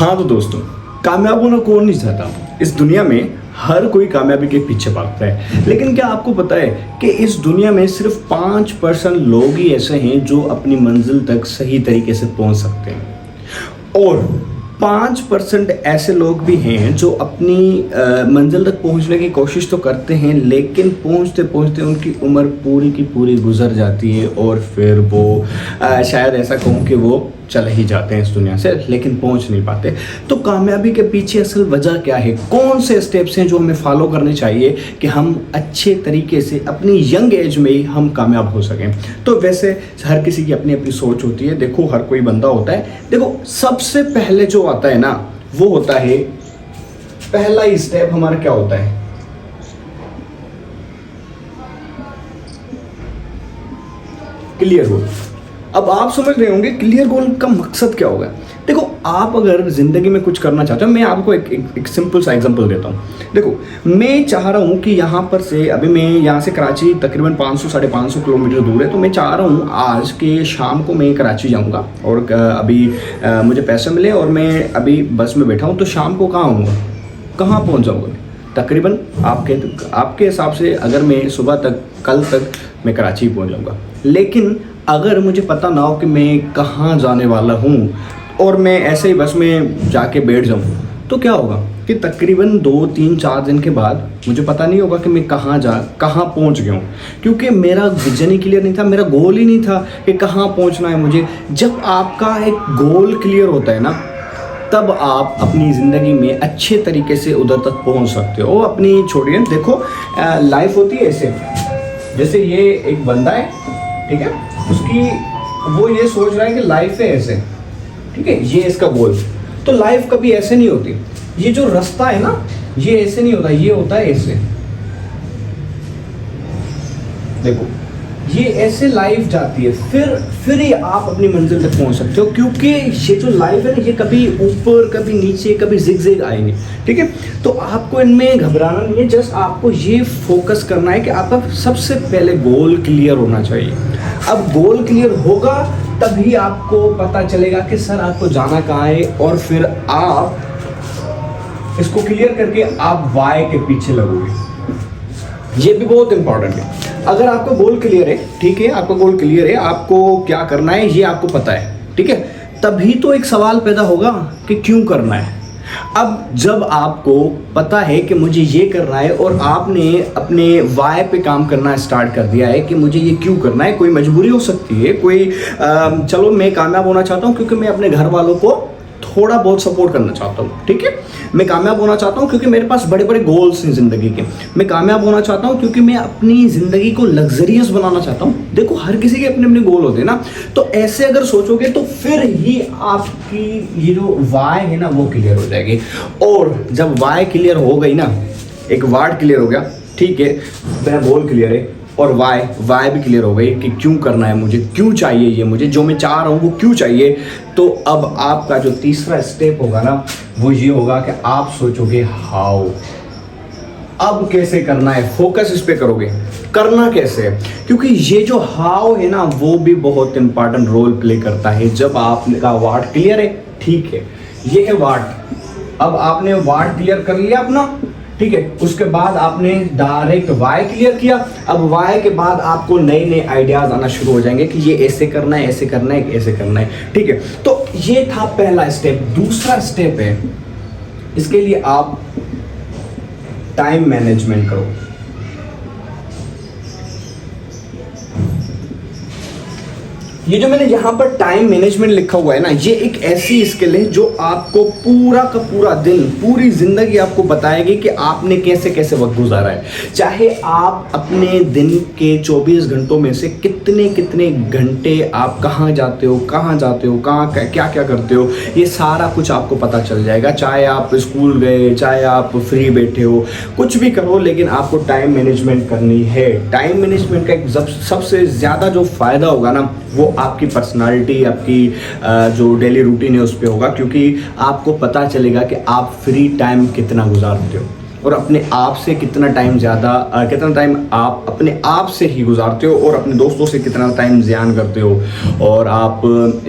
हाँ तो दोस्तों, कामयाब होना कौन नहीं चाहता। इस दुनिया में हर कोई कामयाबी के पीछे भागता है, लेकिन क्या आपको पता है कि इस दुनिया में सिर्फ 5% लोग ही ऐसे हैं जो अपनी मंजिल तक सही तरीके से पहुंच सकते हैं, और 5% ऐसे लोग भी हैं जो अपनी मंजिल तक पहुंचने की कोशिश तो करते हैं, लेकिन पहुंचते पहुंचते उनकी उम्र पूरी की पूरी गुजर जाती है और फिर वो शायद ऐसा कहूँ कि वो चले ही जाते हैं इस दुनिया से, लेकिन पहुंच नहीं पाते। तो कामयाबी के पीछे असल वजह क्या है, कौन से स्टेप्स हैं जो हमें फॉलो करने चाहिए कि हम अच्छे तरीके से अपनी यंग एज में ही हम कामयाब हो सकें। तो वैसे हर किसी की अपनी अपनी सोच होती है। देखो, हर कोई बंदा होता है। देखो, सबसे पहले जो आता है ना, वो होता है, पहला ही स्टेप हमारा क्या होता है, क्लियर गोल। अब आप समझ रहे होंगे क्लियर गोल का मकसद क्या होगा। देखो, आप अगर ज़िंदगी में कुछ करना चाहते हो, मैं आपको एक सिंपल सा एग्जांपल देता हूँ। देखो, मैं चाह रहा हूँ कि यहाँ पर से, अभी मैं यहाँ से कराची तकरीबन 500-550 किलोमीटर दूर है, तो मैं चाह रहा हूँ आज के शाम को मैं कराची जाऊँगा और अभी मुझे पैसे मिले और मैं अभी बस में बैठा हूँ, तो शाम को कहाँ आऊँगा, कहाँ पहुँच जाऊँगा। तकरीबन आपके हिसाब से अगर मैं सुबह तक, कल तक मैं कराची पहुँच जाऊँगा। लेकिन अगर मुझे पता ना हो कि मैं कहाँ जाने वाला हूँ और मैं ऐसे ही बस में जाके बैठ जाऊँ, तो क्या होगा कि तकरीबन 2-3-4 दिन के बाद मुझे पता नहीं होगा कि मैं कहाँ पहुँच गया हूँ, क्योंकि मेरा विजन ही क्लियर नहीं था, मेरा गोल ही नहीं था कि कहाँ पहुँचना है मुझे। जब आपका एक गोल क्लियर होता है ना, तब आप अपनी ज़िंदगी में अच्छे तरीके से उधर तक पहुँच सकते हो। अपनी छोड़िए, देखो लाइफ होती है ऐसे, जैसे ये एक बंदा है, ठीक है, उसकी वो ये सोच रहा है कि लाइफ है ऐसे, ठीक है, ये इसका गोल। तो लाइफ कभी ऐसे नहीं होती। ये जो रास्ता है ना, ये ऐसे नहीं होता, ये होता है ऐसे। देखो, ये ऐसे लाइफ जाती है, फिर ही आप अपनी मंजिल तक पहुंच सकते हो, क्योंकि ये जो लाइफ है ना, ये कभी ऊपर, कभी नीचे, कभी जिग-जैग आएंगे, ठीक है। तो आपको इनमें घबराना नहीं है, जस्ट आपको ये फोकस करना है कि आपका सबसे पहले गोल क्लियर होना चाहिए। अब गोल क्लियर होगा तभी आपको पता चलेगा कि सर आपको जाना कहाँ है, और फिर आप इसको क्लियर करके आप वाई के पीछे लगोगे। ये भी बहुत इंपॉर्टेंट है। अगर आपका गोल क्लियर है, ठीक है, आपका गोल क्लियर है, आपको क्या करना है ये आपको पता है, ठीक है, तभी तो एक सवाल पैदा होगा कि क्यों करना है। अब जब आपको पता है कि मुझे ये करना है और आपने अपने वाई पे काम करना स्टार्ट कर दिया है कि मुझे ये क्यों करना है, कोई मजबूरी हो सकती है, कोई चलो मैं कामयाब होना चाहता हूँ क्योंकि मैं अपने घर वालों को थोड़ा बहुत सपोर्ट करना चाहता हूँ, ठीक है, मैं कामयाब होना चाहता हूँ क्योंकि मेरे पास बड़े बड़े गोल्स हैं ज़िंदगी के, मैं कामयाब होना चाहता हूँ क्योंकि मैं अपनी ज़िंदगी को लग्जरियस बनाना चाहता हूँ। देखो, हर किसी के अपने अपने गोल होते हैं ना, तो ऐसे अगर सोचोगे तो फिर ही आपकी ये जो वाई है ना वो क्लियर हो जाएगी। और जब वाई क्लियर हो गई ना, एक वार्ड क्लियर हो गया, ठीक है, मेरा गोल क्लियर है और वाई भी क्लियर हो गई कि क्यों करना है मुझे, क्यों चाहिए ये, मुझे जो मैं चाह रहा हूँ वो क्यों चाहिए। तो अब आपका जो तीसरा स्टेप होगा ना, वो ये होगा कि आप सोचोगे हाउ, अब कैसे करना है, फोकस इस पे करोगे, करना कैसे है, क्योंकि ये जो हाउ है ना वो भी बहुत इंपॉर्टेंट रोल प्ले करता है। जब आपका वार्ड क्लियर है, ठीक है, ये है वार्ड, अब आपने वार्ड क्लियर कर लिया अपना, ठीक है, उसके बाद आपने डायरेक्ट वाई क्लियर किया। अब वाई के बाद आपको नए नए आइडियाज आना शुरू हो जाएंगे कि ये ऐसे करना है, ऐसे करना है, ऐसे करना है, ठीक है। तो ये था पहला स्टेप। दूसरा स्टेप है, इसके लिए आप टाइम मैनेजमेंट करो। ये जो मैंने यहाँ पर टाइम मैनेजमेंट लिखा हुआ है ना, ये एक ऐसी स्किल है जो आपको पूरा का पूरा दिन, पूरी जिंदगी आपको बताएगी कि आपने कैसे कैसे वक्त गुजारा है। चाहे आप अपने दिन के 24 घंटों में से कितने कितने घंटे आप कहाँ जाते हो, कहाँ क्या क्या करते हो, ये सारा कुछ आपको पता चल जाएगा। चाहे आप स्कूल गए, चाहे आप फ्री बैठे हो, कुछ भी करो, लेकिन आपको टाइम मैनेजमेंट करनी है। टाइम मैनेजमेंट का एक सबसे ज़्यादा जो फ़ायदा होगा ना, वो आपकी पर्सनालिटी, आपकी जो डेली रूटीन है उस पर होगा, क्योंकि आपको पता चलेगा कि आप फ्री टाइम कितना गुजारते हो। और अपने आप से कितना टाइम कितना टाइम आप अपने आप से ही गुजारते हो, और अपने दोस्तों से कितना टाइम ज़ियान करते हो, और आप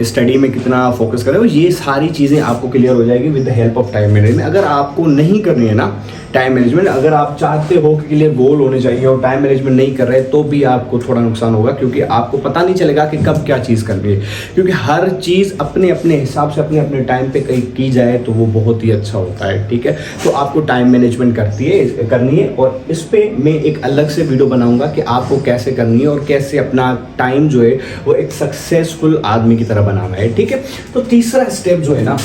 स्टडी में कितना फोकस कर रहे हो, ये सारी चीज़ें आपको क्लियर हो जाएगी with the help of time management. अगर आपको नहीं करनी है ना टाइम मैनेजमेंट, अगर आप चाहते हो कि क्लियर गोल होने चाहिए और टाइम मैनेजमेंट नहीं कर रहे, तो भी आपको थोड़ा नुकसान होगा, क्योंकि आपको पता नहीं चलेगा कि कब क्या चीज़ करनी है। क्योंकि हर चीज़ अपने अपने हिसाब से अपने अपने टाइम पे कहीं की जाए तो वो बहुत ही अच्छा होता है, ठीक है। तो आपको टाइम मैनेजमेंट करनी है, और इस पर मैं एक अलग से वीडियो बनाऊंगा कि आपको कैसे करनी है और कैसे अपना टाइम जो है वो एक सक्सेसफुल आदमी की तरह बनाना है, ठीक है। तो तीसरा स्टेप जो है ना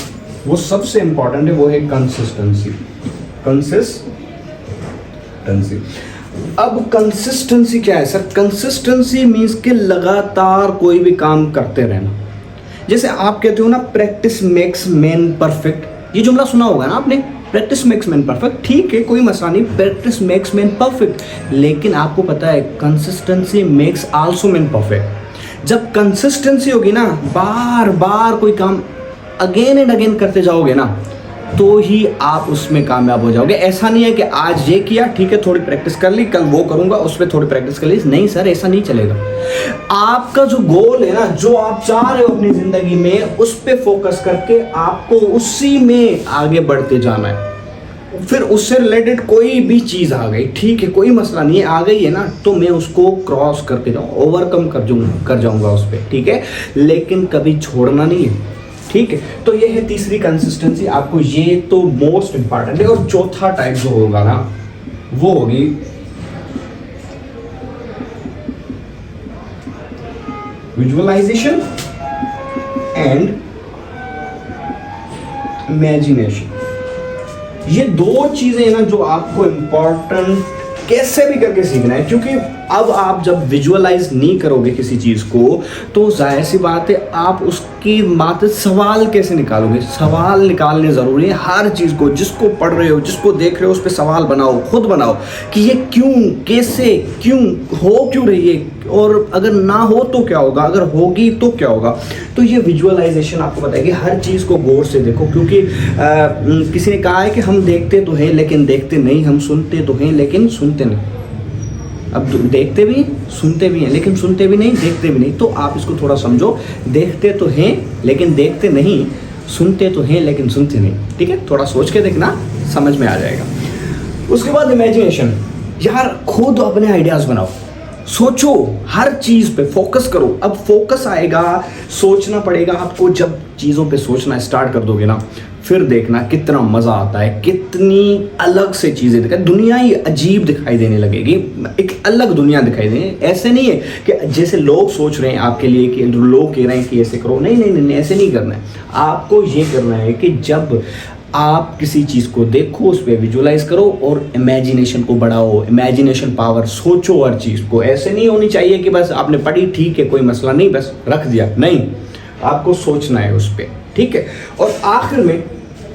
वो सबसे इंपॉर्टेंट है, वो है कंसिस्टेंसी। अब कंसिस्टेंसी क्या है सर? कंसिस्टेंसी मीन्स कि लगातार कोई भी काम करते रहना। जैसे आप कहते हो ना, प्रैक्टिस मेक्स मैन परफेक्ट, ये जुमला सुना होगा ना आपने, प्रैक्टिस मेक्स मैन परफेक्ट। ठीक है, कोई मसला नहीं, प्रैक्टिस मेक्स मैन परफेक्ट, लेकिन आपको पता है consistency makes also man perfect. जब कंसिस्टेंसी होगी ना, बार बार कोई काम अगेन एंड अगेन करते जाओगे ना, तो ही आप उसमें कामयाब हो जाओगे। ऐसा नहीं है कि आज ये किया, ठीक है, थोड़ी प्रैक्टिस कर ली, कल वो करूंगा, उस पर थोड़ी प्रैक्टिस कर ली। नहीं सर, ऐसा नहीं चलेगा। आपका जो गोल है ना, जो आप चाह रहे हो अपनी जिंदगी में, उस पर फोकस करके आपको उसी में आगे बढ़ते जाना है। फिर उससे रिलेटेड कोई भी चीज आ गई, ठीक है, कोई मसला नहीं है, आ गई है ना, तो मैं उसको क्रॉस करके जाऊँ, ओवरकम कर जाऊंगा उस पर, ठीक है, लेकिन कभी छोड़ना नहीं है, ठीक है। तो ये है तीसरी कंसिस्टेंसी, आपको ये तो मोस्ट इंपॉर्टेंट है। और चौथा टाइप जो होगा ना, वो होगी विजुअलाइजेशन एंड इमेजिनेशन। ये दो चीजें ना जो आपको इंपॉर्टेंट कैसे भी करके सीखना है, क्योंकि अब आप जब विजुअलाइज नहीं करोगे किसी चीज को, तो जाहिर सी बात है आप उसकी मात्र सवाल कैसे निकालोगे। सवाल निकालने जरूरी है हर चीज को, जिसको पढ़ रहे हो, जिसको देख रहे हो, उस पर सवाल बनाओ, खुद बनाओ कि ये क्यों, कैसे, क्यों हो, क्यों रही है, और अगर ना हो तो क्या होगा, अगर होगी तो क्या होगा। तो ये विजुअलाइजेशन आपको बताएगी। हर चीज को गौर से देखो, क्योंकि किसी ने कहा है कि हम देखते तो हैं लेकिन देखते नहीं, हम सुनते तो हैं लेकिन सुनते नहीं। अब देखते भी सुनते भी हैं लेकिन सुनते भी नहीं, देखते भी नहीं। तो आप इसको थोड़ा समझो, देखते तो हैं लेकिन देखते नहीं, सुनते तो हैं लेकिन सुनते नहीं, ठीक है। थोड़ा सोच के देखना, समझ में आ जाएगा। उसके बाद इमेजिनेशन, यार खुद अपने आइडियाज बनाओ, सोचो, हर चीज पे फोकस करो। अब फोकस आएगा, सोचना पड़ेगा आपको। जब चीजों पे सोचना स्टार्ट कर दोगे ना, फिर देखना कितना मजा आता है, कितनी अलग से चीजें दिखाई, दुनिया ही अजीब दिखाई देने लगेगी, एक अलग दुनिया दिखाई देने। ऐसे नहीं है कि जैसे लोग सोच रहे हैं आपके लिए, कि लोग कह रहे हैं कि ऐसे करो, नहीं नहीं नहीं, ऐसे नहीं करना है। आपको ये करना है कि जब आप किसी चीज़ को देखो, उस पर विजुअलाइज करो और इमेजिनेशन को बढ़ाओ, इमेजिनेशन पावर, सोचो हर चीज़ को। ऐसे नहीं होनी चाहिए कि बस आपने पढ़ी, ठीक है, कोई मसला नहीं, बस रख दिया, नहीं, आपको सोचना है उस पर, ठीक है। और आखिर में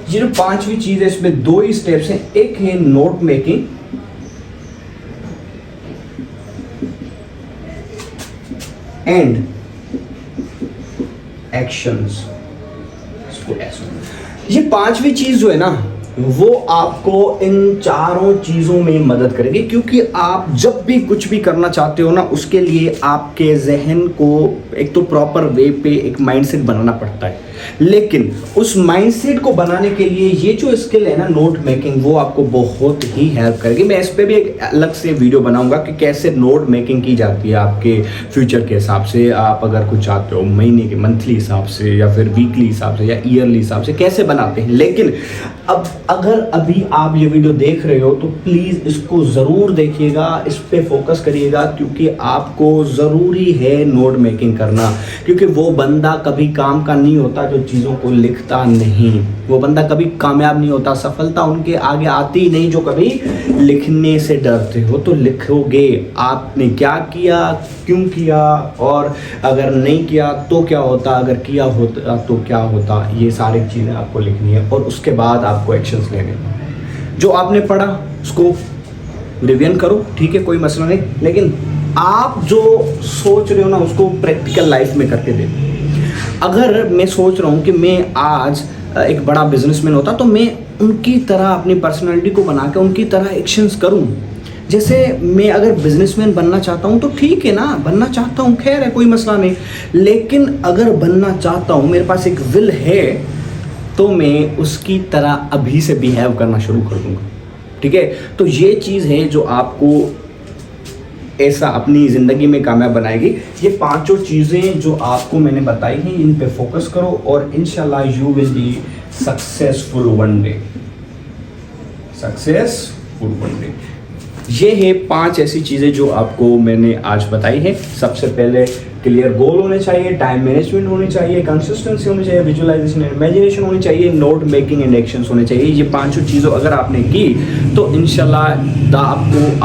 ये जो पांचवी चीज़ है, इसमें दो ही स्टेप्स हैं। एक है नोट मेकिंग एंड एक्शंस। ये पांचवी चीज जो है ना, वो आपको इन चारों चीजों में मदद करेगी, क्योंकि आप जब भी कुछ भी करना चाहते हो ना, उसके लिए आपके जहन को एक तो प्रॉपर वे पे एक माइंडसेट बनाना पड़ता है। लेकिन उस माइंडसेट को बनाने के लिए ये जो स्किल है ना, नोट मेकिंग, वो आपको बहुत ही हेल्प करेगी। मैं इस पे भी एक अलग से वीडियो बनाऊंगा कि कैसे नोट मेकिंग की जाती है आपके फ्यूचर के हिसाब से। आप अगर कुछ चाहते हो महीने के, मंथली हिसाब से, या फिर वीकली हिसाब से, या ईयरली हिसाब से, कैसे बनाते हैं। लेकिन अब अगर अभी आप ये वीडियो देख रहे हो तो प्लीज़ इसको ज़रूर देखिएगा, इस पे फोकस करिएगा, क्योंकि आपको ज़रूरी है नोट मेकिंग करना। क्योंकि वो बंदा कभी काम का नहीं होता जो चीज़ों को लिखता नहीं, वो बंदा कभी कामयाब नहीं होता, सफलता उनके आगे आती ही नहीं जो कभी लिखने से डरते हो। तो लिखोगे आपने क्या किया, क्यों किया, और अगर नहीं किया तो क्या होता, अगर किया होता तो क्या होता, ये सारी चीज़ें आपको लिखनी है। और उसके बाद आपको एक्शंस लेने, जो आपने पढ़ा उसको रिवीजन करो, ठीक है, कोई मसला नहीं, लेकिन आप जो सोच रहे हो ना, उसको प्रैक्टिकल लाइफ में करके देखो। अगर मैं सोच रहा हूँ कि मैं आज एक बड़ा बिजनेसमैन होता तो मैं उनकी तरह अपनी पर्सनालिटी को बना के उनकी तरह एक्शंस करूं। जैसे मैं अगर बिजनेसमैन बनना चाहता हूं तो ठीक है ना, बनना चाहता हूं, खैर है, कोई मसला नहीं। लेकिन अगर बनना चाहता हूं, मेरे पास एक विल है, तो मैं उसकी तरह अभी से बिहेव करना शुरू कर दूंगा। ठीक है, तो ये चीज़ है जो आपको ऐसा अपनी ज़िंदगी में कामयाब बनाएगी। ये पांचों चीज़ें जो आपको मैंने बताई हैं, इन पे फोकस करो और इंशाल्लाह you will be successful one day. Successful one day, ये है 5 ऐसी चीज़ें जो आपको मैंने आज बताई है। सबसे पहले क्लियर गोल होने चाहिए, टाइम मैनेजमेंट होनी चाहिए, कंसिस्टेंसी होनी चाहिए, विजुअलाइजेशन एंड इमेजिनेशन होनी चाहिए, नोट मेकिंग एंड एक्शंस होने चाहिए। ये पांचों चीज़ों अगर आपने की तो इंशाल्लाह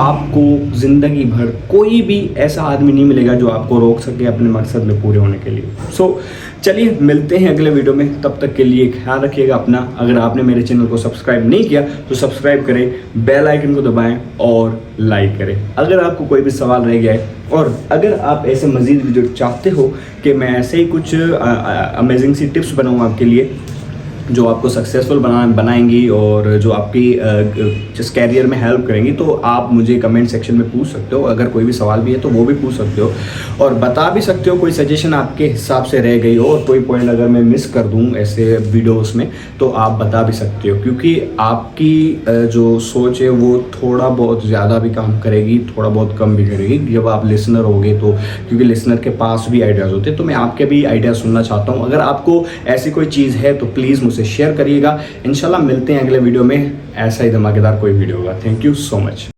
आपको ज़िंदगी भर कोई भी ऐसा आदमी नहीं मिलेगा जो आपको रोक सके अपने मकसद में पूरे होने के लिए। सो चलिए मिलते हैं अगले वीडियो में, तब तक के लिए ख्याल रखिएगा अपना। अगर आपने मेरे चैनल को सब्सक्राइब नहीं किया तो सब्सक्राइब करें, बेल आइकन को दबाएं और लाइक करें। अगर आपको कोई भी सवाल रह गया है और अगर आप ऐसे मज़ीद वीडियो चाहते हो कि मैं ऐसे ही कुछ अमेजिंग सी टिप्स बनाऊँ आपके लिए जो आपको सक्सेसफुल बनाएंगी और जो आपकी जिस कैरियर में हेल्प करेंगी, तो आप मुझे कमेंट सेक्शन में पूछ सकते हो। अगर कोई भी सवाल भी है तो वो भी पूछ सकते हो और बता भी सकते हो कोई सजेशन आपके हिसाब से रह गई हो और कोई पॉइंट अगर मैं मिस कर दूं ऐसे वीडियोस में तो आप बता भी सकते हो, क्योंकि आपकी जो सोच है वो थोड़ा बहुत ज़्यादा भी काम करेगी, थोड़ा बहुत कम भी करेगी जब आप लिसनर होगे तो, क्योंकि लिसनर के पास भी आइडियाज़ होते हैं। तो मैं आपके भी आइडियाज़ सुनना चाहता हूँ। अगर आपको ऐसी कोई चीज़ है तो प्लीज़ मुझसे शेयर करिएगा। इंशाल्लाह मिलते हैं अगले वीडियो में, ऐसा ही धमाकेदार कोई वीडियो होगा। Thank you so much.